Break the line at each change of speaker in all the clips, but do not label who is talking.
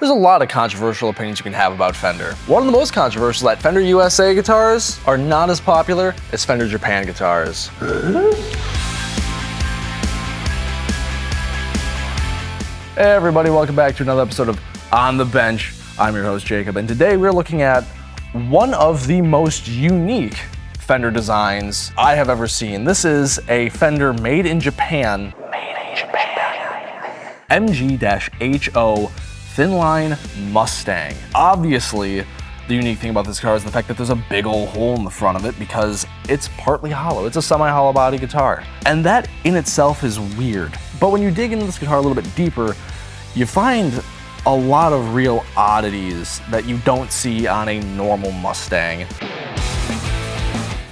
There's a lot of controversial opinions you can have about Fender. One of the most controversial is that Fender USA guitars are not as popular as Fender Japan guitars. Hey everybody, welcome back to another episode of On the Bench. I'm your host Jacob, and today we're looking at one of the most unique Fender designs I have ever seen. This is a Fender made in Japan MG-HO Thinline Mustang. Obviously, the unique thing about this guitar is the fact that there's a big old hole in the front of it because it's partly hollow. It's a semi-hollow body guitar. And that in itself is weird. But when you dig into this guitar a little bit deeper, you find a lot of real oddities that you don't see on a normal Mustang.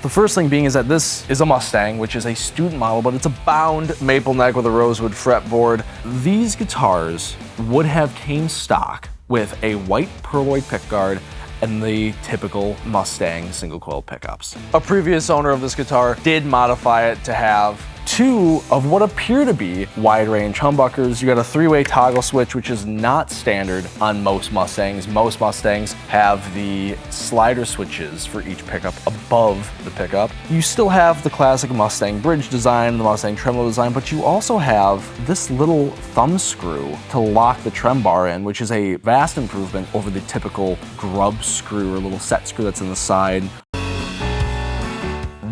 The first thing being is that this is a Mustang, which is a student model, but it's a bound maple neck with a rosewood fretboard. These guitars would have came stock with a white pearloid pickguard and the typical Mustang single coil pickups. A previous owner of this guitar did modify it to have two of what appear to be wide range humbuckers. You got a three-way toggle switch, which is not standard on most Mustangs. Most Mustangs have the slider switches for each pickup above the pickup. You still have the classic Mustang bridge design, the Mustang tremolo design, but you also have this little thumb screw to lock the trem bar in, which is a vast improvement over the typical grub screw or little set screw that's in the side.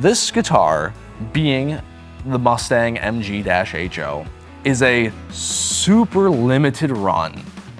This guitar, being the Mustang MG-HO, is a super limited run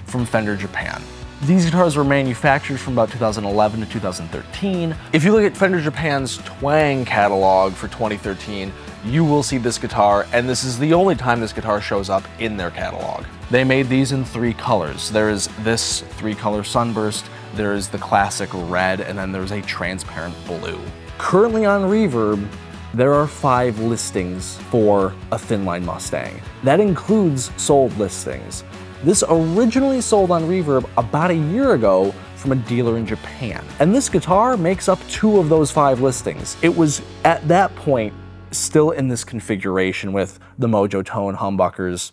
from Fender Japan. These guitars were manufactured from about 2011 to 2013. If you look at Fender Japan's Twang catalog for 2013, you will see this guitar, and this is the only time this guitar shows up in their catalog. They made these in three colors. There is this Three-Color Sunburst, there is the classic red, and then there's a transparent blue. Currently on Reverb, there are 5 listings for a Thinline Mustang. That includes sold listings. This originally sold on Reverb about a year ago from a dealer in Japan. And this guitar makes up 2 of those 5 listings. It was at that point still in this configuration with the MojoTone humbuckers.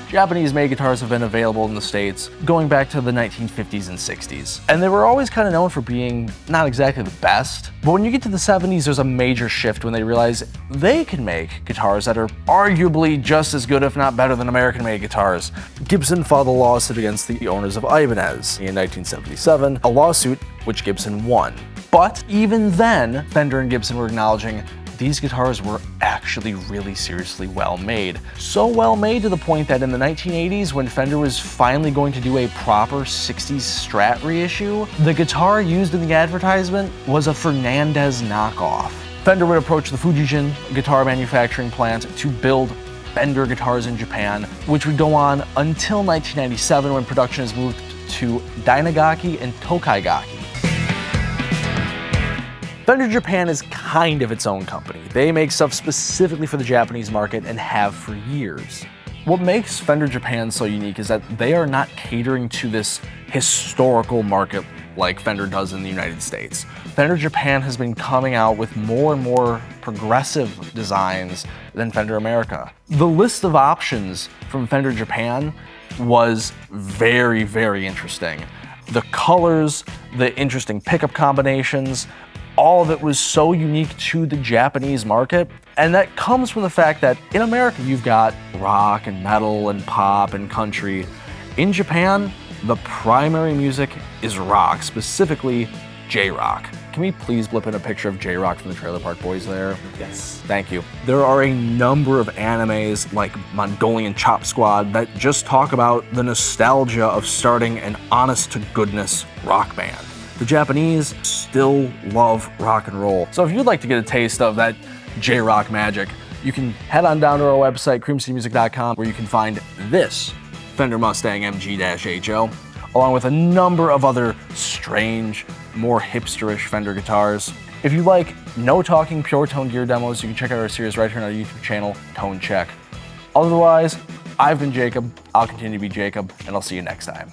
Japanese-made guitars have been available in the States going back to the 1950s and 60s. And they were always kind of known for being not exactly the best. But when you get to the 70s, there's a major shift when they realize they can make guitars that are arguably just as good, if not better, than American-made guitars. Gibson filed a lawsuit against the owners of Ibanez in 1977, a lawsuit which Gibson won. But even then, Fender and Gibson were acknowledging these guitars were actually really seriously well made. So well made to the point that in the 1980s, when Fender was finally going to do a proper 60s Strat reissue, the guitar used in the advertisement was a Fernandez knockoff. Fender would approach the Fujijin guitar manufacturing plant to build Fender guitars in Japan, which would go on until 1997 when production is moved to Dainagaki and Tokaigaki. Fender Japan is kind of its own company. They make stuff specifically for the Japanese market and have for years. What makes Fender Japan so unique is that they are not catering to this historical market like Fender does in the United States. Fender Japan has been coming out with more and more progressive designs than Fender America. The list of options from Fender Japan was very, very interesting. The colors, the interesting pickup combinations, all of it was so unique to the Japanese market. And that comes from the fact that in America, you've got rock and metal and pop and country. In Japan, the primary music is rock, specifically J-rock. Can we please blip in a picture of J-rock from the Trailer Park Boys there? Yes. Thank you. There are a number of animes like Mongolian Chop Squad that just talk about the nostalgia of starting an honest-to-goodness rock band. The Japanese still love rock and roll. So if you'd like to get a taste of that J-rock magic, you can head on down to our website, creamcitymusic.com, where you can find this Fender Mustang MG-HO, along with a number of other strange, more hipsterish Fender guitars. If you like no talking pure tone gear demos, you can check out our series right here on our YouTube channel, Tone Check. Otherwise, I've been Jacob, I'll continue to be Jacob, and I'll see you next time.